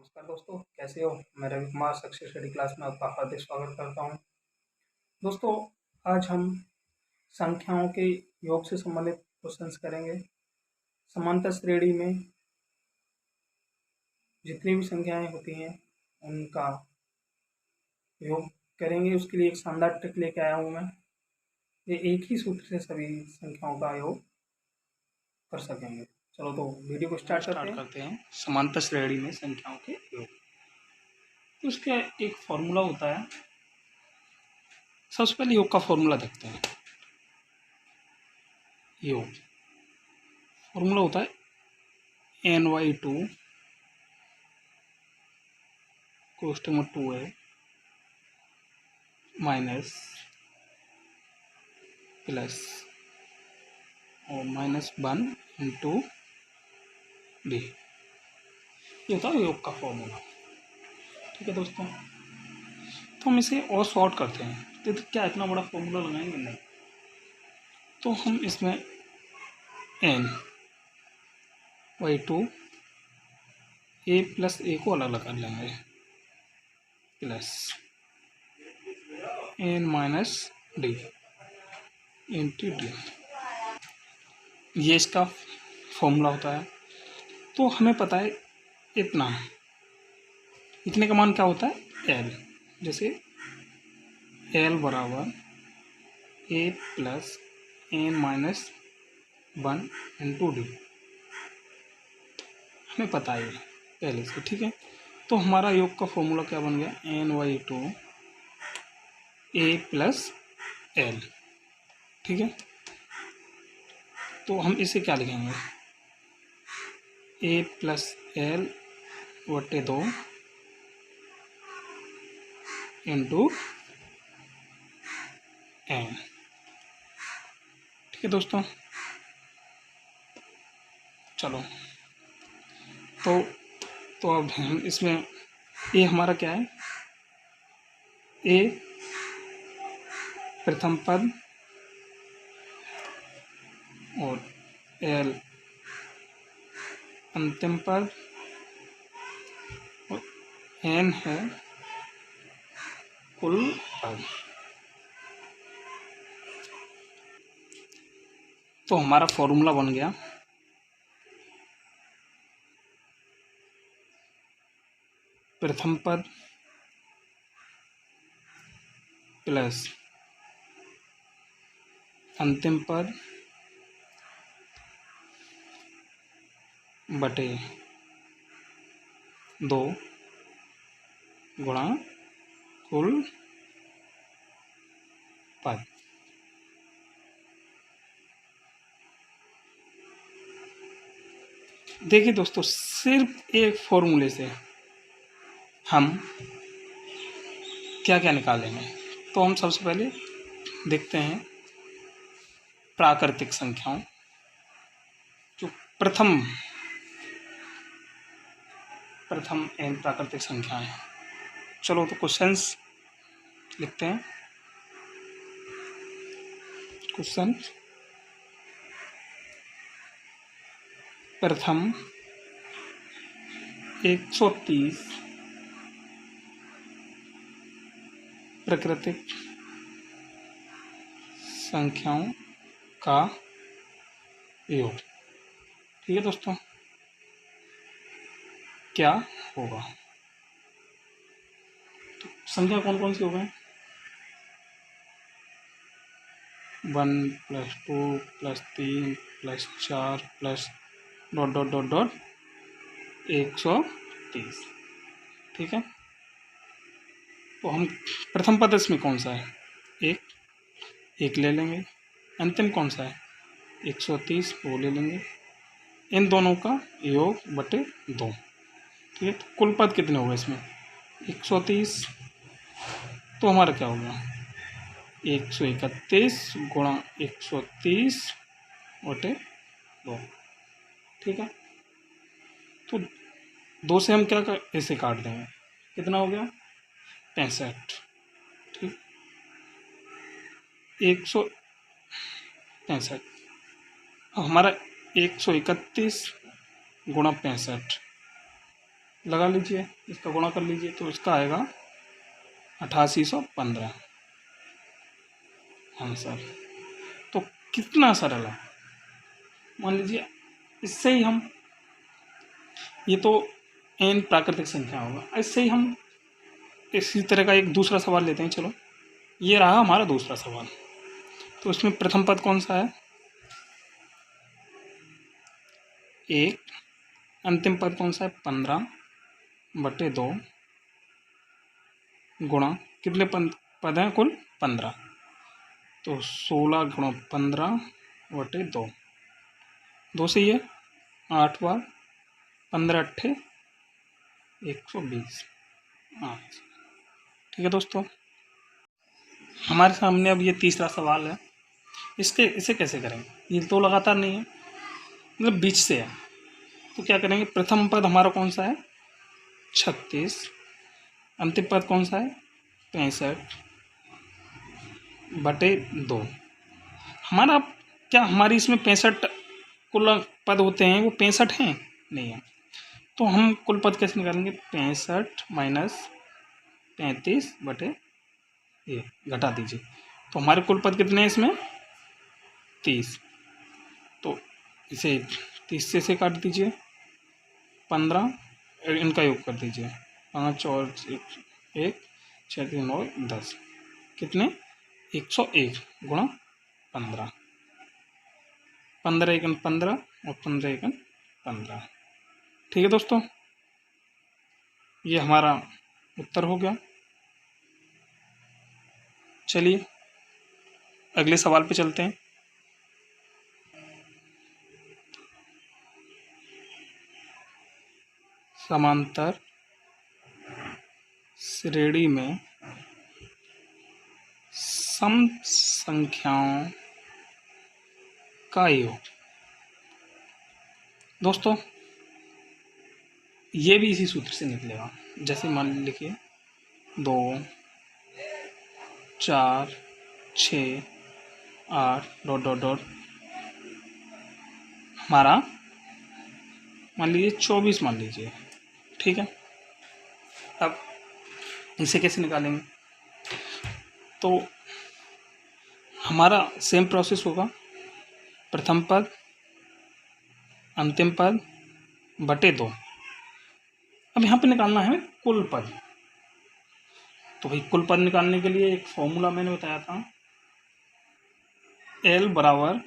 नमस्कार दोस्तों, कैसे हो? मैं Ravi Kumar success study class में आपका हार्दिक स्वागत करता हूं। दोस्तों, आज हम संख्याओं के योग से संबंधित क्वेश्चंस करेंगे। समांतर श्रेणी में जितनी भी संख्याएं होती हैं उनका योग करेंगे। उसके लिए एक शानदार ट्रिक लेके आया हूं मैं। ये एक ही सूत्र से सभी संख्याओं का योग कर सकेंगे। चलो तो वीडियो को स्टार्ट करते हैं। समांतर श्रेणी में संख्याओं के योग। तो उसका एक फॉर्मूला होता है। सबसे पहले योग का फॉर्मूला देखते हैं। योग फॉर्मूला होता है ny2 कोष्टक में 2a माइनस प्लस और -1 इंटू डी। ये होता है योग का फॉर्मूला। ठीक है दोस्तों, तो हम इसे और शॉर्ट करते हैं। तो क्या इतना बड़ा फॉर्मूला लगाएंगे? नहीं। तो हम इसमें ny2 a प्लस a को अलग अलग कर लेंगे plus n minus D into D. ये इसका फॉर्मूला होता है। तो हमें पता है इतने का मान क्या होता है? l। जैसे l बराबर a plus n minus 1 into D, हमें पता है पहले से। ठीक है, तो हमारा योग का फॉर्मूला क्या बन गया? ny2 a plus l। ठीक है, तो हम इसे क्या लिखेंगे? a प्लस l बटे 2 इंटू n। ठीक है दोस्तों, चलो तो अब हम इसमें a हमारा क्या है? a प्रथम पद और l अंतिम पद और n है कुल पद। तो हमारा फॉर्मूला बन गया प्रथम पद प्लस अंतिम पद बटे 2 गुणा कुल पद। देखिए दोस्तों, सिर्फ एक फॉर्मूले से हम क्या क्या निकालेंगे। तो हम सबसे पहले देखते हैं प्राकृतिक संख्याओं, जो प्रथम एन प्राकृतिक संख्याएं। चलो तो क्वेश्चंस लिखते हैं। क्वेश्चन प्रथम 130 प्राकृतिक संख्याओं का योग। ठीक है दोस्तों, क्या होगा? तो संख्या कौन कौन सी हो गए? 1 plus 2 plus 3 plus 4 plus dot dot dot dot 130। ठीक है, तो हम प्रथम पद इसमें कौन सा है? एक ले लेंगे। अंतिम कौन सा है? 130, वो ले लेंगे। इन दोनों का योग बटे 2। ठीक है, तो कुल पद कितने हो गए इसमें? 130। तो हमारा क्या होगा? 131 गुणा 130 बटे 2। ठीक है, तो 2 से हम क्या ऐसे काट देंगे, कितना हो गया? 65। ठीक, 165। हमारा 131 गुणा 65 लगा लीजिए, इसका गुणा कर लीजिए, तो इसका आएगा 8815 आंसर। तो कितना सरल है, मान लीजिए इससे ही हम, ये तो n प्राकृतिक संख्या होगा, इससे ही हम इसी तरह का एक दूसरा सवाल लेते हैं। चलो, ये रहा हमारा दूसरा सवाल। तो इसमें प्रथम पद कौन सा है, 1, अंतिम पद कौन सा है 15/2 गुणा कितने पद हैं कुल 15, तो 16 गुणा 15/2, 2 से ये 8 बार 15 अट्ठे 120। ठीक है दोस्तों, हमारे सामने अब ये तीसरा सवाल है। इसे कैसे करेंगे, ये तो लगातार नहीं है, मतलब बीच से है। तो क्या करेंगे, प्रथम पद हमारा कौन सा है 36, अंतिम पद कौन सा है 65/2। हमारा क्या, हमारी इसमें 65 कुल पद होते हैं, वो 65 हैं नहीं है, तो हम कुल पद कैसे निकालेंगे, 65 माइनस 35/, ये घटा दीजिए, तो हमारे कुल पद कितने हैं इसमें 30। तो इसे 30 से काट दीजिए, 15 इनका योग कर दीजिए, 5 और 1 6 3 और 10, कितने 101 गुणा 15, 15 एकन 15 और 15 एकन 15। ठीक है दोस्तों, ये हमारा उत्तर हो गया। चलिए अगले सवाल पे चलते हैं। समांतर श्रेणी में सम संख्याओं का योग। दोस्तों ये भी इसी सूत्र से निकलेगा, जैसे मान लिखिए 2 4 6 8 डॉट डॉट डॉट, हमारा मान लीजिए 24 मान लीजिए। ठीक है, अब इसे कैसे निकालेंगे, तो हमारा सेम प्रोसेस होगा, प्रथम पद अंतिम पद बटे 2। अब यहाँ पे निकालना है कुल पद, तो भाई कुल पद निकालने के लिए एक फॉर्मूला मैंने बताया था, L बराबर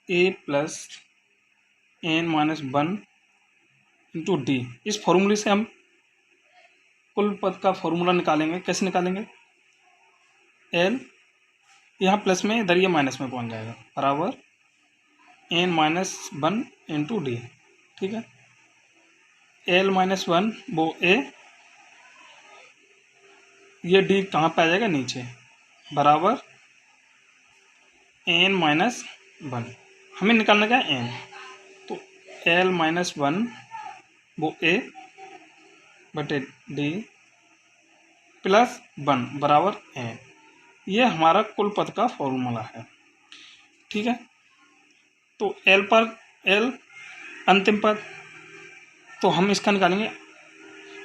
A plus n-1 into D. इस फॉर्मूले से हम कुल पद का फॉर्मूला निकालेंगे। कैसे निकालेंगे, L यहाँ प्लस में, इधर ये माइनस में पहुँच जाएगा, बराबर n-1 इंटू डी। ठीक है, L-1 वो A, ये D कहाँ पे आ जाएगा नीचे, बराबर n-1, हमें निकालना क्या है n, तो L-1 वो A बटे D प्लस 1 बराबर n, ये हमारा कुल पद का फॉर्मूला है। ठीक है, तो L पर L अंतिम पद, तो हम इसका निकालेंगे।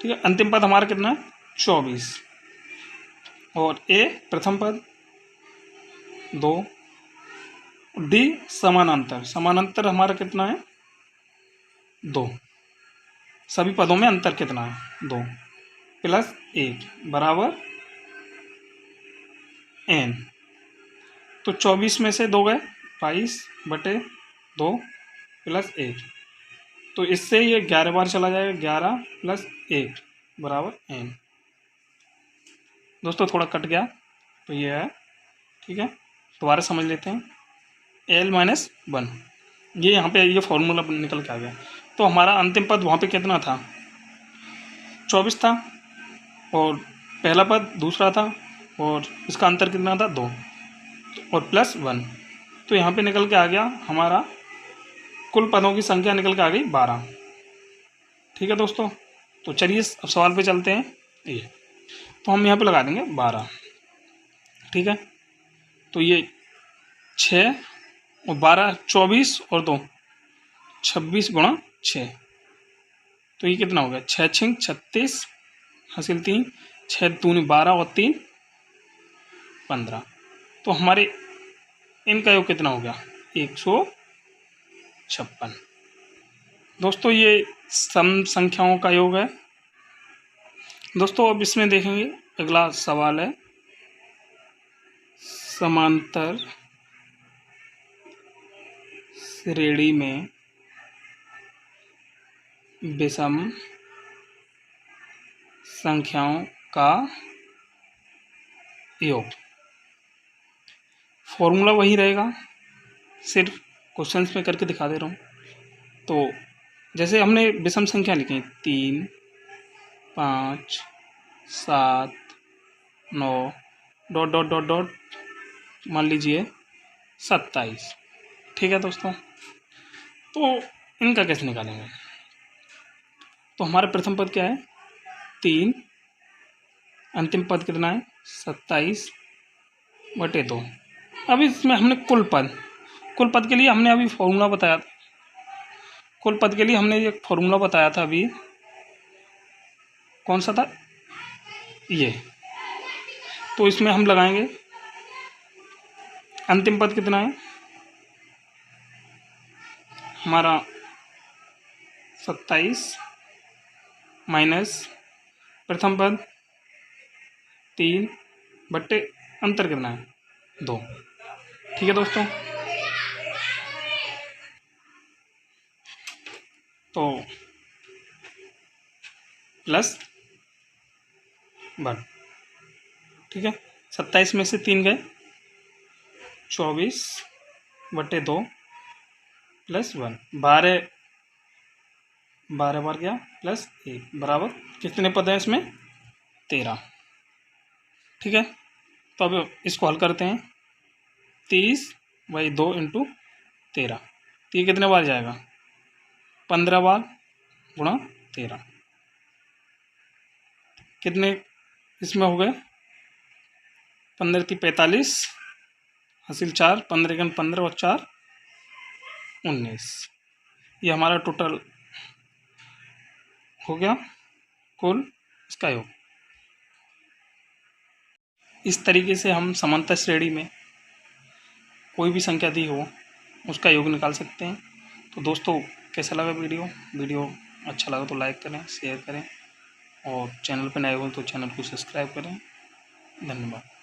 ठीक है, अंतिम पद हमारा कितना है 24, और A प्रथम पद 2, D समानांतर हमारा कितना है 2, सभी पदों में अंतर कितना है 2, प्लस 1 बराबर n, तो 24 में से 2 गए 22/2 प्लस 1, तो इससे ये 11 बार चला जाएगा, 11 प्लस 1 बराबर n। दोस्तों थोड़ा कट गया, तो ये है। ठीक है, दोबारा समझ लेते हैं, L-1, ये यहाँ पे ये फॉर्मूला निकल के आ गया। तो हमारा अंतिम पद वहाँ पे कितना था 24 था, और पहला पद दूसरा था, और इसका अंतर कितना था 2 और प्लस 1, तो यहाँ पे निकल के आ गया हमारा कुल पदों की संख्या निकल के आ गई 12। ठीक है दोस्तों, तो चलिए अब सवाल पे चलते हैं। ये तो हम यहाँ पे लगा देंगे 12। ठीक है, तो ये 6 और 12 24 और 2 26 गुणा 6, तो ये कितना हो गया, 6 6 36 हासिल 3, 6 दूनी 12 और 3 15। तो हमारे इनका योग कितना हो गया, 156। दोस्तों ये सम संख्याओं का योग है। दोस्तों अब इसमें देखेंगे, अगला सवाल है समांतर श्रेणी में विषम संख्याओं का योग। फॉर्मूला वही रहेगा, सिर्फ क्वेश्चंस में करके दिखा दे रहा हूँ। तो जैसे हमने विषम संख्या लिखी 3 5 7 9 डॉट डॉट डॉट डॉट मान लीजिए 27। ठीक है दोस्तों, तो इनका कैसे निकालेंगे। तो हमारा प्रथम पद क्या है, 3, अंतिम पद कितना है 27/2। अब इसमें हमने कुल पद के लिए हमने अभी फॉर्मूला बताया था, कुल पद के लिए हमने एक फॉर्मूला बताया था अभी, कौन सा था ये। तो इसमें हम लगाएंगे, अंतिम पद कितना है हमारा 27 माइनस प्रथम पद 3 बट्टे अंतर कितना है 2। ठीक है दोस्तों, तो प्लस 1। ठीक है, 27 में से 3 गए, 24/2 प्लस 1, 12 बार गया प्लस 1 बराबर कितने पद हैं इसमें 13। ठीक है, तो अब इसको हल करते हैं, 30/2 इंटू 13, तो ये कितने बार जाएगा 15 बार गुणा 13, कितने इसमें हो गए 15 × 45 हासिल 4, 15 × 15 और 4 19। ये हमारा टोटल हो गया कुल इसका योग। इस तरीके से हम समांतर श्रेणी में कोई भी संख्या दी हो उसका योग निकाल सकते हैं। तो दोस्तों कैसा लगा वीडियो अच्छा लगा तो लाइक करें, शेयर करें और चैनल पर नए हो तो चैनल को सब्सक्राइब करें। धन्यवाद।